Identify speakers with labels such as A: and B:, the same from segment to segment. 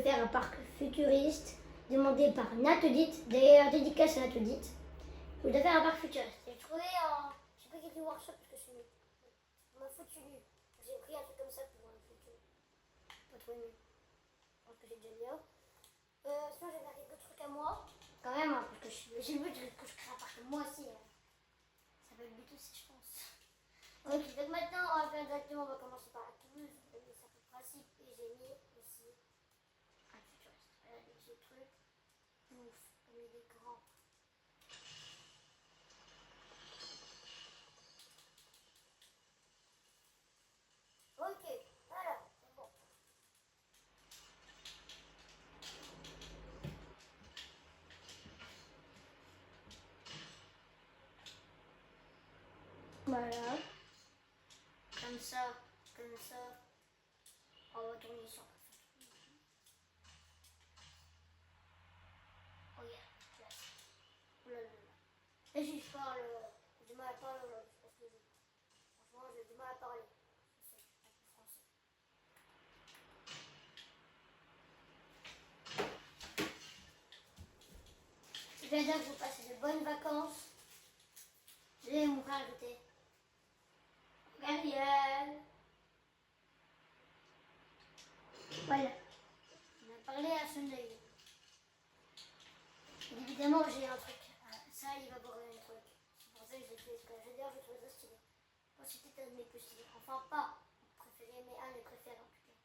A: faire un parc futuriste demandé par Natodite. D'ailleurs, dédicace à Natodite. Je voudrais faire un parc futuriste. J'ai trouvé un... J'ai pris quelques workshops parce que je suis ma foutu nu. J'ai pris un truc comme ça pour un truc pas trop aimé. Je pense que j'ai déjà dit. Sinon, je vais faire quelques trucs à moi. Quand même, hein, parce que j'ai le but que je crée un parc moi aussi. Hein. Ça va être le but aussi, je pense. Ok, donc maintenant, on va faire directement, on va commencer par la Toulouse. On va mettre ça pour principe et j'ai mis ici un futuriste. Voilà, des petits trucs. Ouf, comme il est grand. Ok, voilà, c'est bon. Voilà. Comme ça, comme ça. On va tourner sur. Regarde, là. Oulala. Et si je parle, j'ai du mal à parler aujourd'hui parce que franchement j'ai du mal à parler. C'est un peu français. Je vais dire que vous passez de bonnes vacances. J'ai mon frère à côté. Gabriel. Voilà. On a parlé à son œil. Évidemment j'ai un truc. Ça il va boire un truc. C'est pour ça que je l'ai fait. Parce que d'ailleurs je trouve ça stylé. Moi c'était un de mes plus stylés. Enfin pas préféré mais un des préférés en tout cas.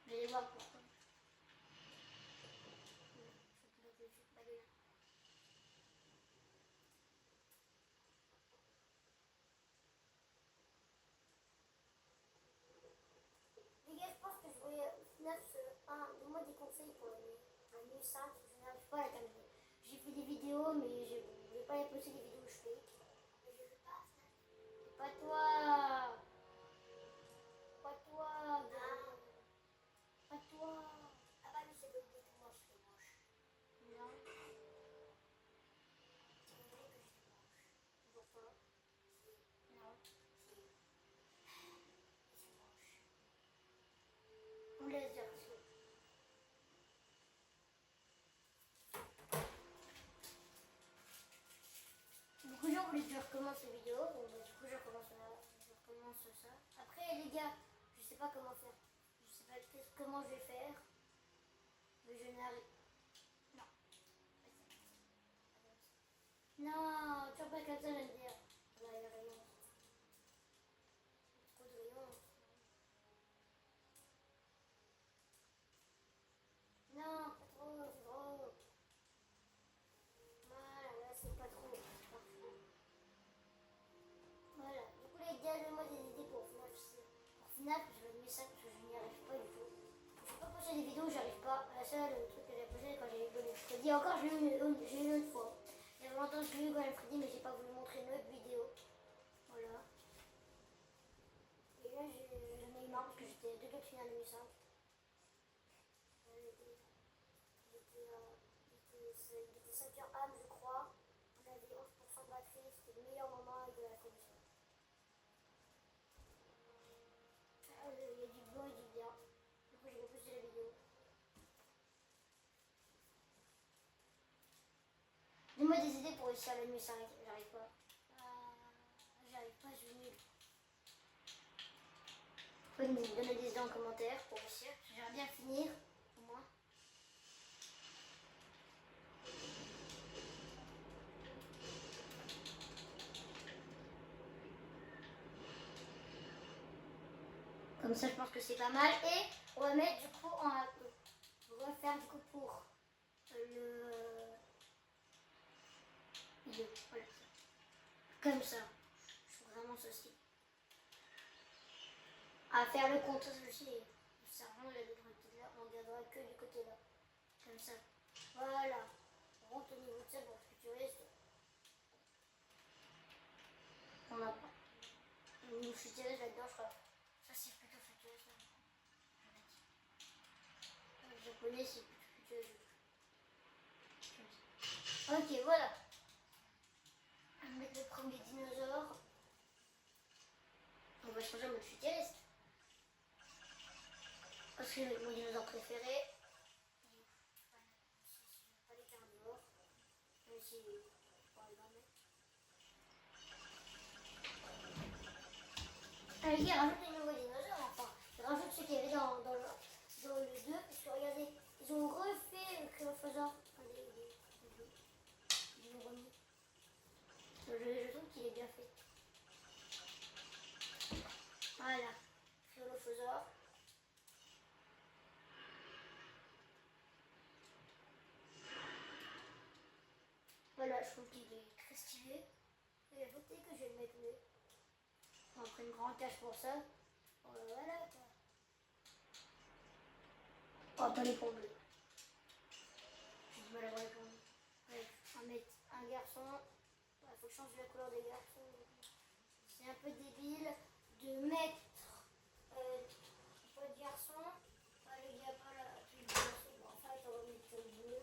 A: Vous allez voir pourquoi. Les gars, je pense que je voulais au final donne-moi des conseils pour la nuit simple, je n'arrive pas à la terminer. J'ai fait des vidéos, mais je ne vais pas les poster des vidéos où je fake. Mais je veux pas, pas toi. Pas toi. Pas toi. Ah bah oui, c'est bonne idée pour moi, je serais moche. Non. C'est vrai que j'étais moche. Pourquoi? Non. C'est moche. On laisse dire ça. Beaucoup de gens voulaient que je recommence les vidéos, donc du coup je recommence ça. Après les gars, je sais pas comment faire. Je sais pas comment je vais faire. Mais je n'arrive. Non. Non, tu vois pas comme ça, je veux dire. Là, il y a rayon. Trop de rayons. Non, pas trop, c'est gros. Voilà, là c'est pas trop. Parfait. Voilà. Du coup les gars, donnez-moi des idées pour FNAF. Pour FNAF, je vais mettre ça parce que je n'y arrive pas du tout. Je peux pas poster des vidéos où j'arrive pas. La seule truc que j'ai posté quand j'ai eu le Freddy, encore j'ai eu une autre fois. Il y a longtemps que j'ai eu quand même Freddy, mais j'ai pas voulu montrer une autre vidéo. Voilà. Et là j'en ai eu marre parce que j'étais deux doigts de finir la nuit simple. Il était 5h âme je crois. On avait 11% de batterie, c'était le meilleur moment avec de la connexion. Il y a du bon et du bien. Du coup j'ai repoussé la vidéo. Donne-moi des idées pour réussir la nuit 5, j'arrive pas. J'arrive pas, je suis nul. Vous pouvez me donner des idées en commentaire pour réussir. J'aimerais bien finir, au moins. Comme ça, je pense que c'est pas mal. Et on va mettre du coup en AE. On va faire du coup pour le... Voilà. Comme ça. Je trouve vraiment ça stylé. À faire le compte aussi. Le servant, il a le côté là. On regardera que du côté là. Comme ça. Voilà. On rentre au niveau de ça pour le futuriste. On a pas. Au niveau futuriste là-dedans, je crois. Ça, c'est plutôt futuriste. Le japonais, c'est plutôt futuriste. Ok, voilà. On va mettre le premier dinosaure. On va changer en mode futuriste. Parce que c'est mon dinosaure préféré. petit. Bon, il va mettre. Il rajoute des nouveaux dinosaures, enfin. Il rajoute ce qu'il y avait dans le 2, parce que regardez, ils ont refait le Créophosore. Ils l'ont remis. Je trouve qu'il est bien fait. Voilà, Créophosore. Voilà, je trouve qu'il est très stylé. Et faut peut-être que je vais le mettre mieux. On prend une grande tâche pour ça. Voilà quoi. Oh, pas les pour bleu. J'ai du mal à voir les pour bleu. Bref, on va mettre un garçon. Il faut changer la couleur des garçons. C'est un peu débile de mettre pas de garçon. Le gars pas là. Puis le garçon. Bon, enfin, on va mettre le bleu.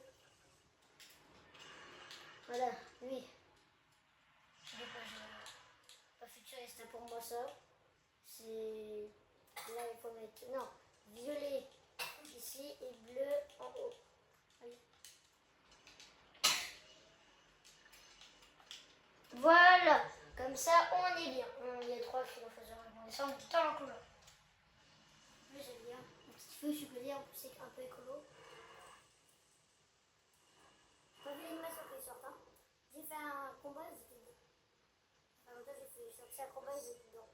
A: Voilà, lui. Je sais pas futuriste pour moi ça. C'est. Là, il faut mettre. Non, violet ici et bleu en haut. Allez. Voilà, comme ça on est bien. Il y a 3 kilos, on descend tout le temps en couleur. Moi j'aime bien. Un petit feu, je peux dire, c'est un peu écolo. J'ai pas vu l'animation qui sort. Hein. J'ai fait un combat, ils étaient dedans. Enfin, longtemps, j'ai sorti un combat, ils étaient dedans.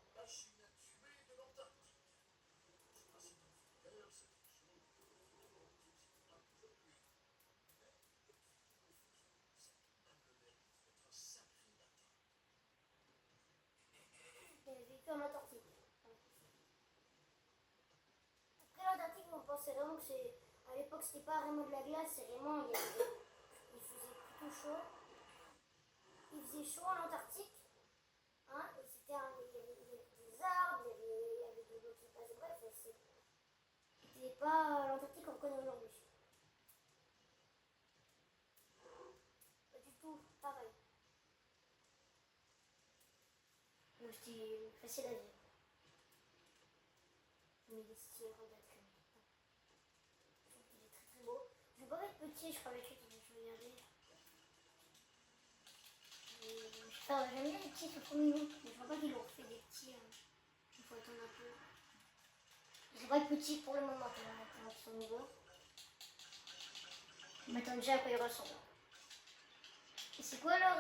A: Il avait vécu en Antarctique. Après l'Antarctique, on pensait vraiment que c'est. À l'époque, c'était pas vraiment de la glace, c'est vraiment. Il faisait plutôt chaud. Il faisait chaud en Antarctique. Hein, et c'était il y avait des arbres, il y avait de l'eau qui passait. Bref, c'était pas l'Antarctique qu'on connaît aujourd'hui. Pas du tout, pareil. Donc c'était facile à vivre. Mais il est stylé, regarde comme je trouve qu'il est très très beau. Je vais pas être petit, je crois, le truc, je vais regarder. J'aime bien les petits, c'est trop mignon. Mais je crois pas qu'ils l'ont refait des petits. Il faut attendre un peu. Ils sont pas petits pour le moment, on va mettre à son niveau. Je m'attends déjà à quoi ils ressemblent. Et c'est quoi leur.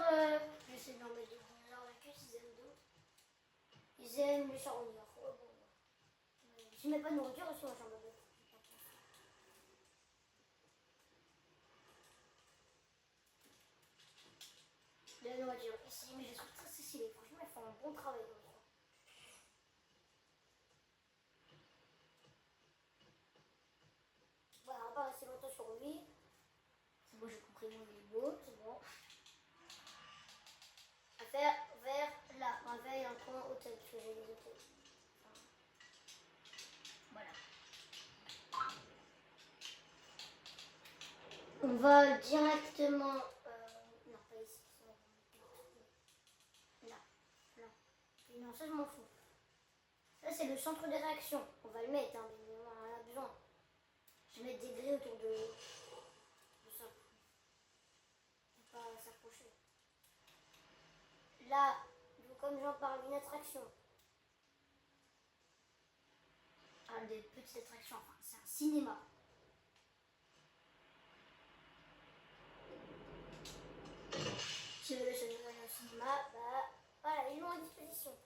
A: J'essaie de leur mettre des dinosaures avec eux s'ils aiment d'eau. Ils aiment les charognards. Oh, bon. Je mets pas de nourriture aussi, moi j'en veux. De la nourriture ici, mais je trouve très stylé. Franchement, ils font un bon travail comme ça. Voilà, on va pas rester longtemps sur lui. C'est bon, j'ai compris, il est beau, c'est bon. À faire vers là, on va faire un point hôtel, parce que j'ai des hôtels. Enfin, voilà. On va directement. Non, pas ici. Là. Là. Et non, ça je m'en fous. Ça c'est le centre de réaction. On va le mettre, hein, mais on en a besoin. Je vais mettre des grilles autour de ça. Pour pas s'approcher. Là, comme j'en parle, une attraction. Ah, des petites attractions, enfin, c'est un cinéma. Si vous voulez aller au cinéma, bah voilà, ils l'ont à disposition.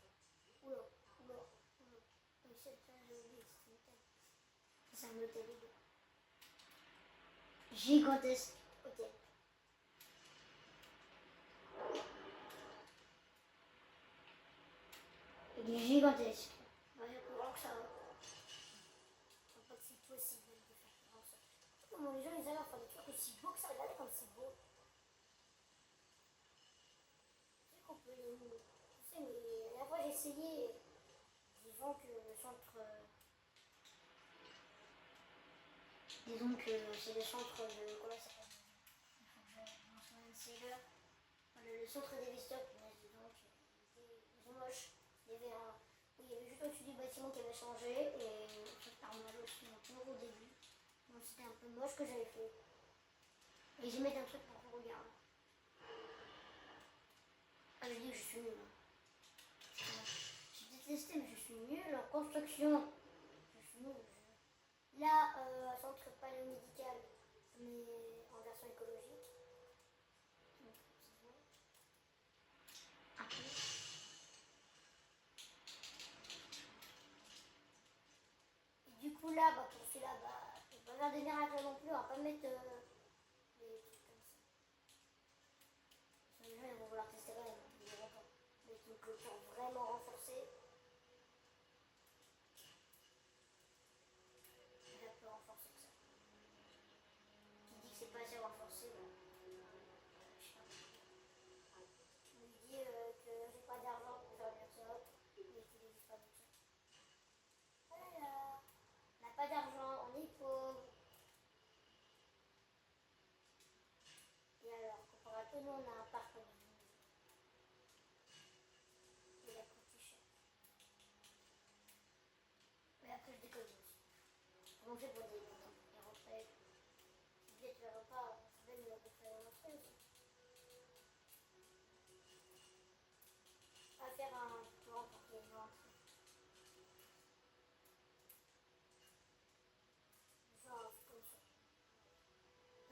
A: Oula, oula, oula. Oui, c'est un hôtel. C'est un hôtel gigantesque hôtel. Il est gigantesque. Ouais, plus grand que ça. Je crois pas que c'est possible de faire plus grand que ça. Comment les gens ils arrivent à faire des trucs aussi beaux que ça. Regardez comme c'est beau. C'est qu'on peut. Je sais, mais la dernière fois j'ai essayé. Disons que le centre. Disons que c'est le centre de. Comment ça s'appelle? C'est le centre des visiteurs. Donc, ils sont moches. Il y avait un. Oui, il y avait juste au-dessus du bâtiment qui avait changé et cette armoire aussi encore au début. Donc c'était un peu moche que j'avais fait. Et j'ai mis un truc pour qu'on regarde. suis nulle. J'ai détesté, mais je suis nulle en construction. Je suis nulle. Là, centre paléomédical, mais en version écologique. Donc, c'est bon. Un peu. Et du coup, là, bah, pour celui-là, bah, on va pas faire des miracles non plus, on va pas mettre des trucs comme ça. Les gens, ils vont vouloir tester quand même, ils verront pas. Mettre une clôture vraiment renforcée. Un peu renforcée que ça. Qui dit que c'est pas assez renforcé, bah, je sais pas. On lui dit que j'ai pas d'argent pour faire bien ça, et qu'il n'existe pas tout ça. Voilà. On n'a pas d'argent, on est pauvre. Et alors, comparé à tout, nous, on a un parc en ville. Et la coûte plus cher. Mais après, je déconne aussi. Comment on fait pour des montants et rentrer? Peut-être le repas, on fait même le faire rentrer aussi. On va faire un plan pour qu'il y ait une rentrée. Genre, comme ça.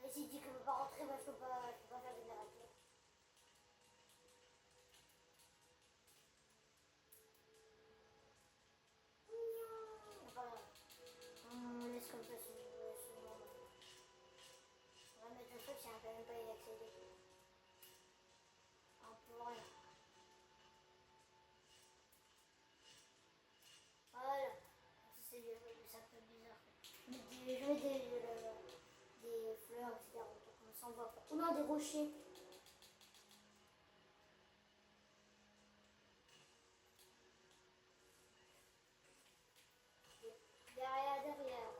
A: Mais s'il dit qu'on ne peut pas rentrer, moi je peux pas faire des miracles. Non, pas grave. On laisse comme ça, c'est normal. On va mettre un truc, c'est quand même pas y accéder. Un peu rien. Voilà. C'est un peu bizarre. Je mets des fleurs, etc. On s'en voit pas. Ou non, des rochers. Il n'y a rien derrière.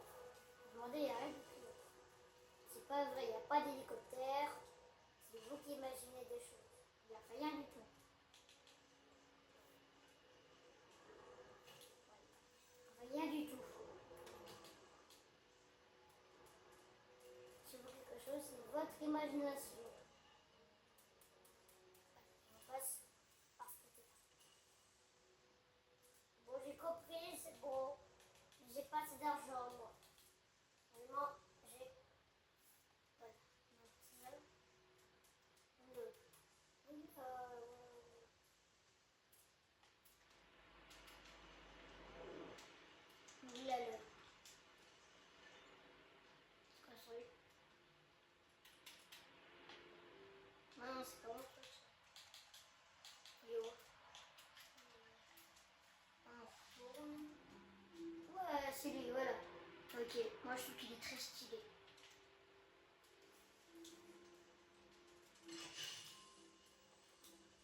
A: Demandez, il n'y a rien du tout. C'est pas vrai, il n'y a pas d'hélicoptère. C'est vous qui imaginez des choses. Il n'y a rien du tout. Rien du tout. Si vous voulez quelque chose, c'est votre imagination. On passe par ce côté-là. Bon, j'ai compris, c'est bon. J'ai pas assez d'argent, moi. Vraiment, j'ai. Voilà. Donc, c'est ça. Deux. Oui, là, là. Construit. Non, c'est pas mon truc, ça. Yo. Ouais, c'est lui, voilà. Ok, moi je trouve qu'il est très stylé.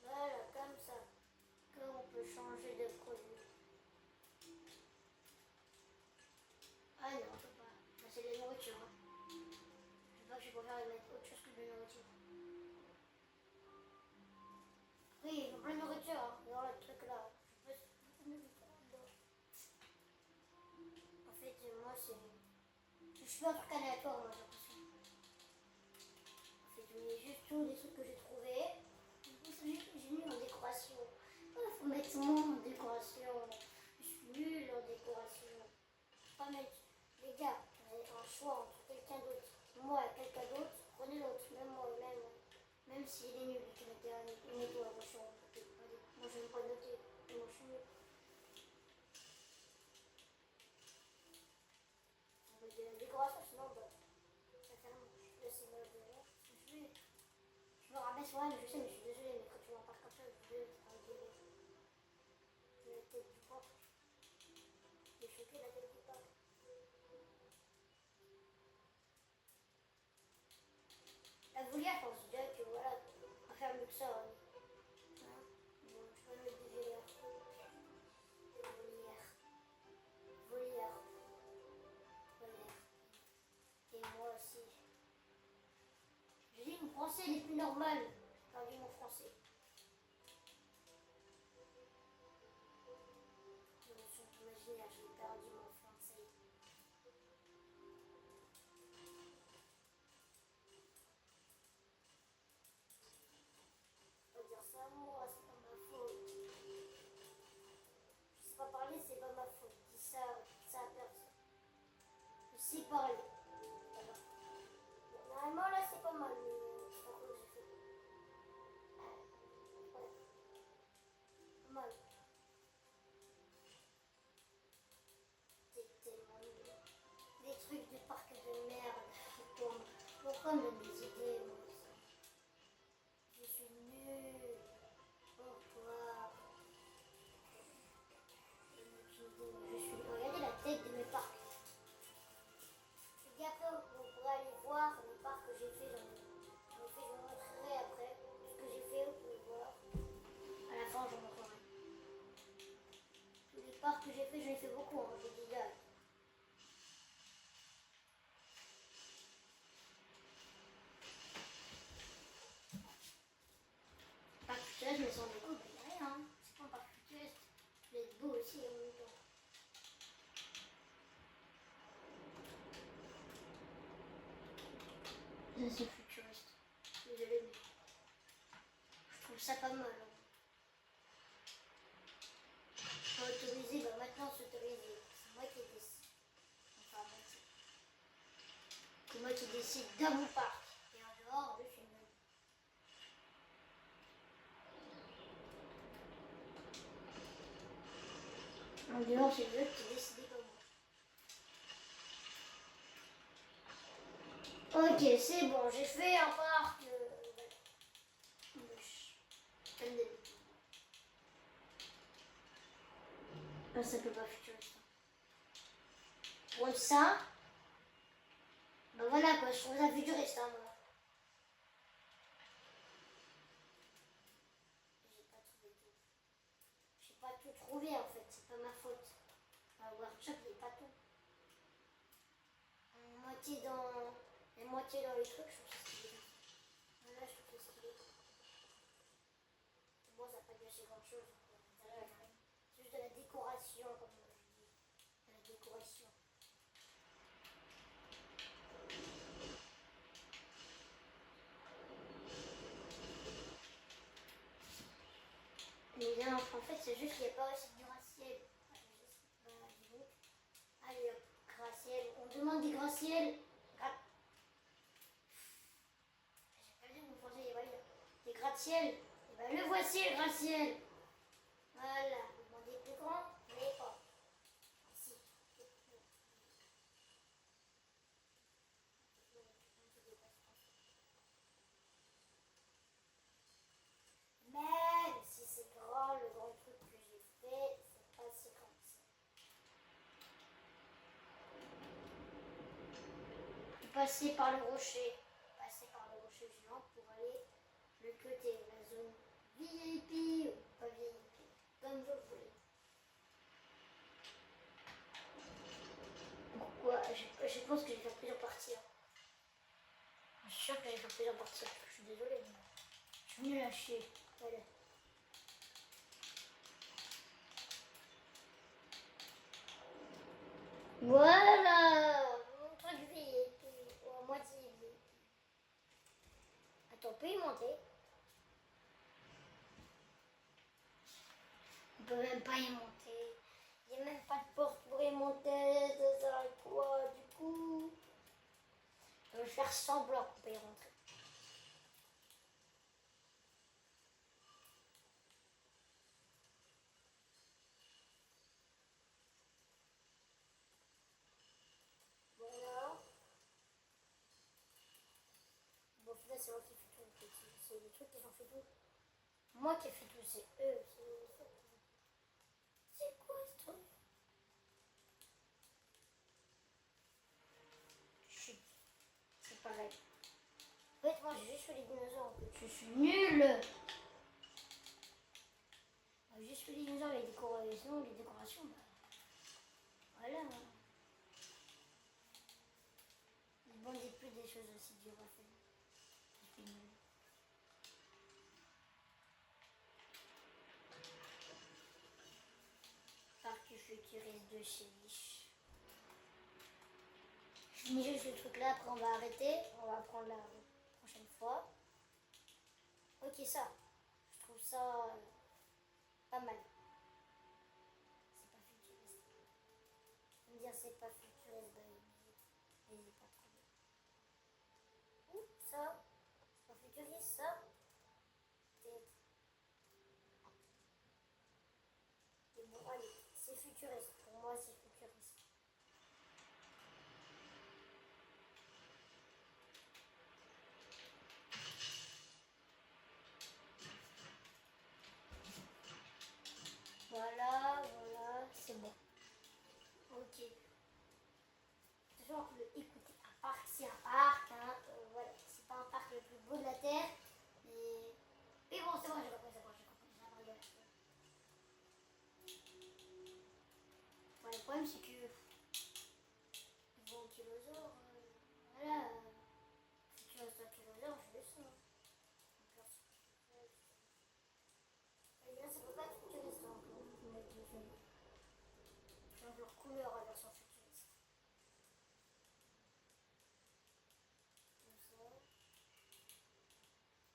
A: Voilà, comme ça. Comme on peut changer de produit. Ah non, on peut pas. Bah, c'est de la nourriture. Hein. Je sais pas que je préfère mettre autre chose que de la nourriture. Oui, ils ont plein de nourriture. Hein. Dans le truc là. En fait, moi c'est. Je suis un truc aléatoire, moi j'ai l'impression. En fait, je mets juste tous les trucs que j'ai trouvés. J'ai mis en décoration. Il faut mettre moi en décoration. Je suis nulle en décoration. Pas mettre. Les gars, vous avez un choix entre quelqu'un d'autre. Moi et quelqu'un d'autre, prenez l'autre. Même moi, même s'il est nul et qu'il mettait une étoile, moi je suis en côté. Moi je n'aime pas noter. Moi je suis nul. On met de la décoration, sinon, bah, ça fait un. Là c'est mal de là. Je me rabaisse, ouais, mais je sais, mais je suis désolée, mais quand tu m'en parles comme ça, je veux la tête du porc. J'ai choqué la tête du porc. La volière, je pense déjà que voilà, on va faire mieux que ça. Hein. Bon, je peux mettre des volières. Volière. Volière. Volière. Et moi aussi. J'ai dit mon français il est plus normal. J'ai perdu mon français. Imaginaire, j'ai perdu mon français. Faut dire ça, moi, c'est pas ma faute. C'est pareil. Voilà. Normalement là c'est pas mal, mais je sais pas comment j'ai fait. Ouais, pas mal. C'est tellement nul. Des trucs de parc de merde. Pourquoi me donne des idées, moi aussi. Je suis nulle. Pourquoi? Je suis. Regardez la tête de mes parcs. Et après, vous pourrez aller voir les parcs que j'ai fait. Je vous montrerai après ce que j'ai fait. Vous pouvez voir. À la fin, je vous montrerai. Tous les parcs que j'ai fait, j'en ai fait beaucoup. Hein, j'ai dit là. Parc futuriste, mais sans déco, il n'y a rien. Hein. C'est pas un parc futuriste. Il est beau aussi en même temps. Ça, c'est futuriste. Désolé, mais je trouve ça pas mal. Hein. Autorisé, bah maintenant c'est autorisé. C'est moi qui décide. Enfin, c'est moi qui décide dans mon parc. Et en dehors, je suis nul. En dehors, c'est eux qui décident comme moi. Ok, c'est bon, j'ai fait un parc. Comme d'habitude. Ah, ça peut pas futuriste. Pour ça, bah voilà quoi, je trouve ça futuriste. Hein, moi. J'ai pas trouvé tout. J'ai pas tout trouvé en fait, c'est pas ma faute. Workshop, il n'y a pas tout. La moitié dans les trucs, je trouve ça stylé. Là, je trouve ça stylé. Bon, ça n'a pas gâché grand chose. C'est juste de la décoration, comme je dis. De la décoration. Mais là, en fait, c'est juste qu'il n'y a pas assez de gratte-ciel. Allez hop, gratte-ciel. On demande des gratte-ciel. J'ai pas dit que vous pensez, des gratte-ciel. Et ben le voici, le gratte-ciel. Voilà, vous demandez plus grand, mais pas. Ici. Même si c'est grand, le grand truc que j'ai fait, c'est pas si grand que ça. Passer par le rocher. Passer par le rocher géant pour aller le côté, la zone VIP ou pas VIP, comme vous voulez. Pourquoi je pense que j'ai fait plusieurs parties. Hein. Je suis sûre que j'ai fait plusieurs parties. Je suis désolée. Mais je suis nulle à chier. Voilà. Voilà, mon truc VIP, ou à moitié VIP. Attends, on peut y monter. On peut même pas y monter. Il n'y a même pas de porte pour y monter. Ça sert à quoi du coup? On va faire semblant qu'on peut y rentrer. Voilà. Bon, au final, c'est moi qui fais tout. C'est les trucs qui ont fait tout. Moi qui ai fait tout, c'est eux. C'est quoi ce truc? Chut. C'est pareil. En fait, moi j'ai juste fait les dinosaures. En fait. Je suis nulle. J'ai juste fait les dinosaures, les décorations, bah. Voilà. Je ne dis plus des choses aussi dures à faire. Je suis nulle. Parc futuriste de chez Lich. Je finis juste ce truc là, après on va arrêter. On va prendre la prochaine fois. Ok, ça. Je trouve ça pas mal. C'est pas futuriste. Je vais me dire c'est pas futuriste, bah oui. ça. C'est pas futuriste, ça. Peut-être. Mais bon, allez, c'est futuriste. Pour moi, c'est futuriste. Voilà, voilà, c'est bon. Ok. Toujours écoutez, un parc, c'est un parc, hein. Voilà, c'est pas un parc le plus beau de la Terre, mais bon, c'est bon, j'ai compris, c'est bon, j'ai compris. J'ai appris de la chose. Bon, le problème, c'est que ils vont au Tylosaure, voilà, si tu restes au Tylosaure, je le sens. Donc là, ça peut pas être futuriste, hein, pour mettre les jeux. Change leur couleur à version futuriste. Comme ça.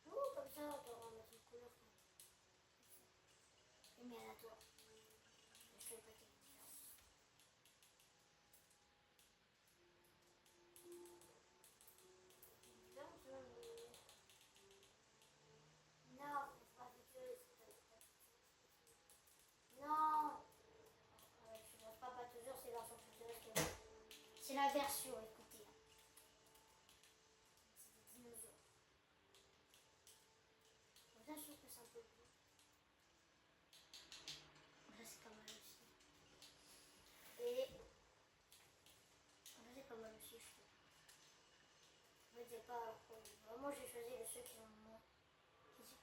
A: Ouh, comme ça, on va mettre une couleur comme ça. Je mets aléatoire. Je fais pas quelle différence. Différence, là, mais... Non, c'est pas futuriste. Non. Je ne pas toujours, c'est version futuriste. C'est la version, écoutez. C'est des dinosaures. Donc ça, je trouve que c'est un peu cool. Ça, c'est pas mal aussi. Et ça, c'est pas mal aussi, je trouve. En fait, c'est pas... Vraiment, j'ai choisi ceux qui ont moins...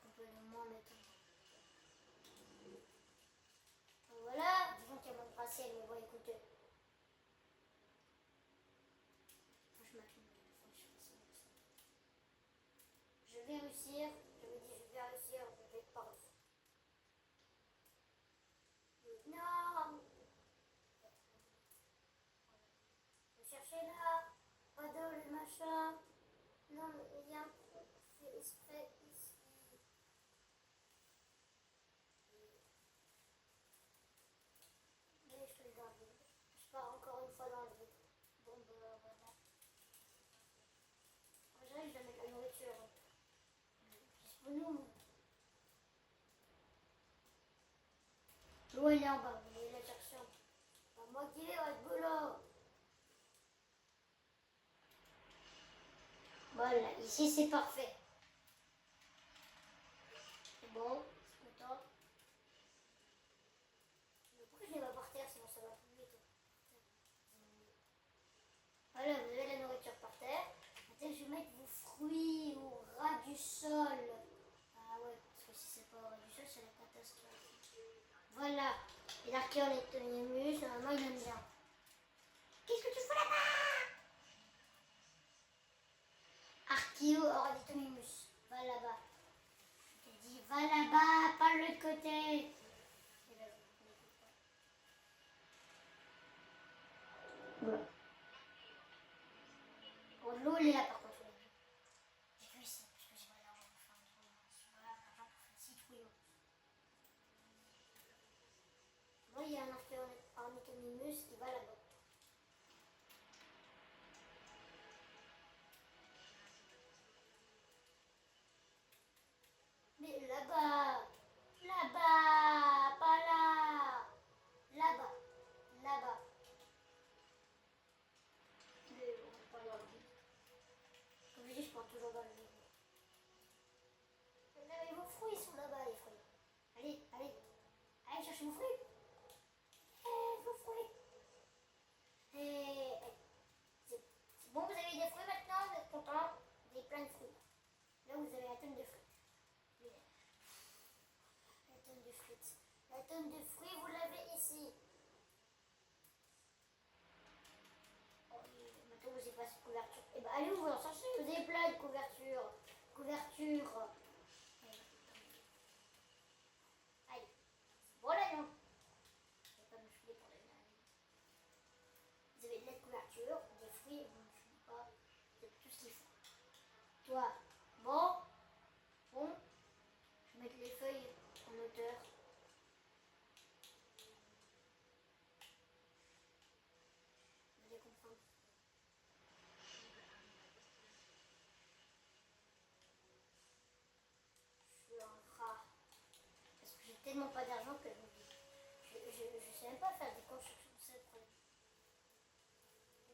A: qu'on peut le moins mettre. Donc voilà, disons qu'il y a moins de bracelet, mais bon, écoutez. Franchement, je vais réussir. Je me dis, je vais réussir, je vais pas réussir. Non. Je cherchais là, pas dans le machin. Non, mais il y a un truc fait exprès ici. Mais je peux le garder. Je pars encore une fois dans le vide. Bon, bah voilà. En général, je dois mettre la nourriture. Disponible. L'eau, il est en bas, vous voyez la chercher. Bah, moi qui vais, votre boulot. Voilà, ici c'est parfait. C'est bon, c'est content. Mais pourquoi je les mets par terre, sinon ça va plus vite. Voilà, vous avez la nourriture par terre. Maintenant, je vais mettre vos fruits au ras du sol. Ah ouais, parce que si c'est pas au ras du sol, c'est la catastrophe. Voilà. Et l'archéolectonimus, normalement, il aime bien. Qu'est-ce que tu fais là-bas? Archéolectonimus. Va là-bas. Je t'ai dit, va là-bas, pas de l'autre côté. Voilà. Oh, l'eau, elle est là par contre. J'ai vu ici, parce que j'ai pas l'argent pour faire un trou. Voilà, l'argent pour faire 6 trous. Moi, il y a un archéolectonimus qui va là-bas. Mais là-bas, là-bas, pas là, là-bas, là-bas. Mais on va pas dans le vide. Comme je dis, je prends toujours dans le vide. Mais vos fruits, ils sont là-bas, les fruits. Allez, allez, allez chercher vos fruits. Vos fruits. C'est bon, vous avez des fruits maintenant, vous êtes content. Vous avez plein de fruits. Là, vous avez la tonne de fruits. La tonne de fruits. La tonne de fruits, vous l'avez ici. Maintenant, vous avez pas cette couverture. Eh ben, allez, vous en cherchez. Vous avez plein de couvertures. Couverture. Allez. Bon, là, non. Je vais pas me filer pour les nains. Vous avez de la couverture, des fruits, vous ne filez pas. Vous avez tout ce qu'il faut. Toi, bon. Bon. Je vais mettre les feuilles en hauteur. Vous allez comprendre. tellement pas d'argent que je sais même pas faire des constructions, c'est le problème.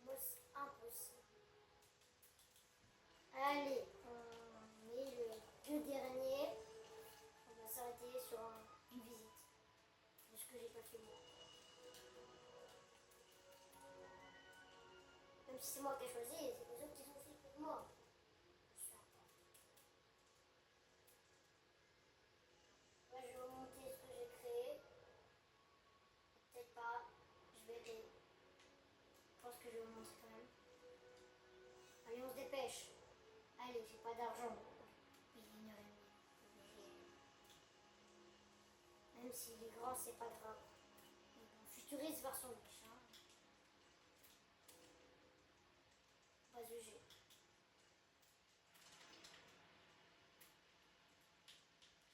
A: Moi, c'est impossible. Allez, on met le deux derniers. On va s'arrêter sur une visite de ce que j'ai pas fait moi. Même si c'est moi qui ai choisi, c'est les autres qui sont fait pour moi. Là, je vais vous montrer ce que j'ai créé. Peut-être pas, je verrai. Je pense que je vais vous montrer quand même. Allez, on se dépêche. Allez, j'ai pas d'argent. Oui, une heure et demie. Même s'il est grand, c'est pas grave. Futuriste version riche. Hein. Base de G.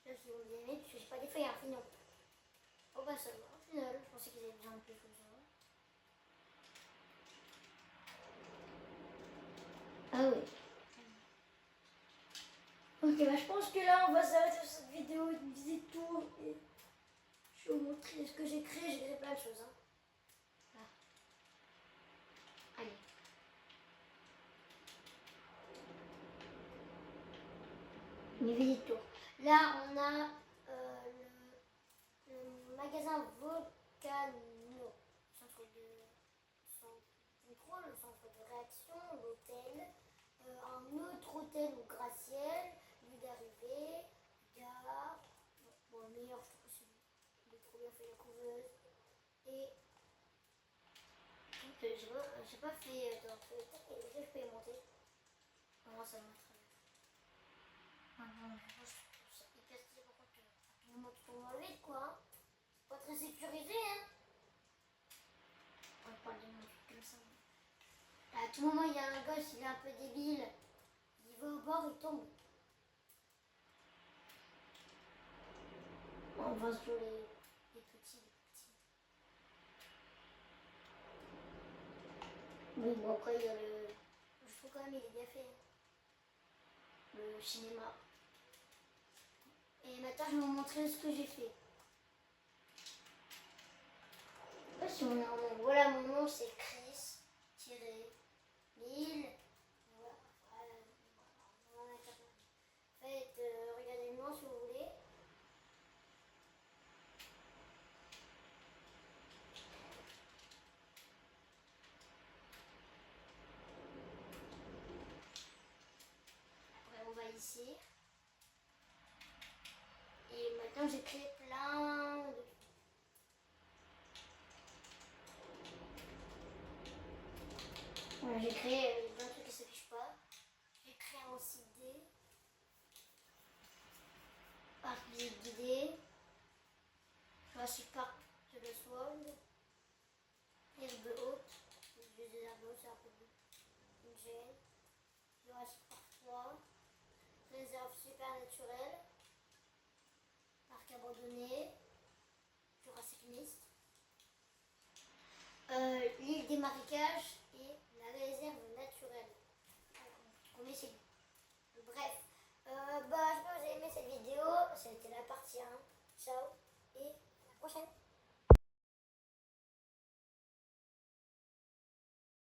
A: Là, ils vont bien aimer parce que j'ai pas des feuilles infinis. Oh bah ça va, au final, je pensais qu'ils avaient besoin de plus que ça. Ah oui. Ok, bah je pense que là on va s'arrêter sur cette vidéo, une visite tour et je vais vous montrer ce que j'ai créé, j'ai créé plein de choses. Hein. Ah. Allez. Une visite tour. Là on a le magasin Volcano, centre de contrôle, le centre de réaction, l'hôtel, un autre hôtel ou gratte-ciel, lieu d'arrivée, gare. Bon, le meilleur, je trouve que c'est lui. Il est trop bien fait, la couveuse. Et j'ai pas fait dans le et je peux y monter. Comment ça va très bien. Maintenant, je trouve ça hyper stylé. Par contre, à tout moment, tu tombes dans le vide, quoi. Hein. C'est pas très sécurisé, hein. On parle de mon truc comme ça. À tout moment, il y a un gosse, il est un peu débile. Il va au bord, il tombe. On va sur les petits. Bon, après, il y a le... Je trouve quand même il est bien fait. Hein. Le cinéma. Et maintenant, je vais vous montrer ce que j'ai fait. Je sais pas si on a un nom. Voilà, mon nom, c'est Chris, Lille. Voilà. Faites, regardez le nom si vous voulez. Après, on va ici. Et maintenant, j'ai créé plein de... Voilà, j'ai créé plein de trucs qui ne s'affichent pas. J'ai créé un site D. Parc visite guidée. Jurassic Park de Lost World. Herbe haute. Les yeux des herbes hautes, c'est un peu une gêne. Jurassic Park 3. Réserve supernaturelle. Parc abandonné. Jurassic Mist. L'île des marécages.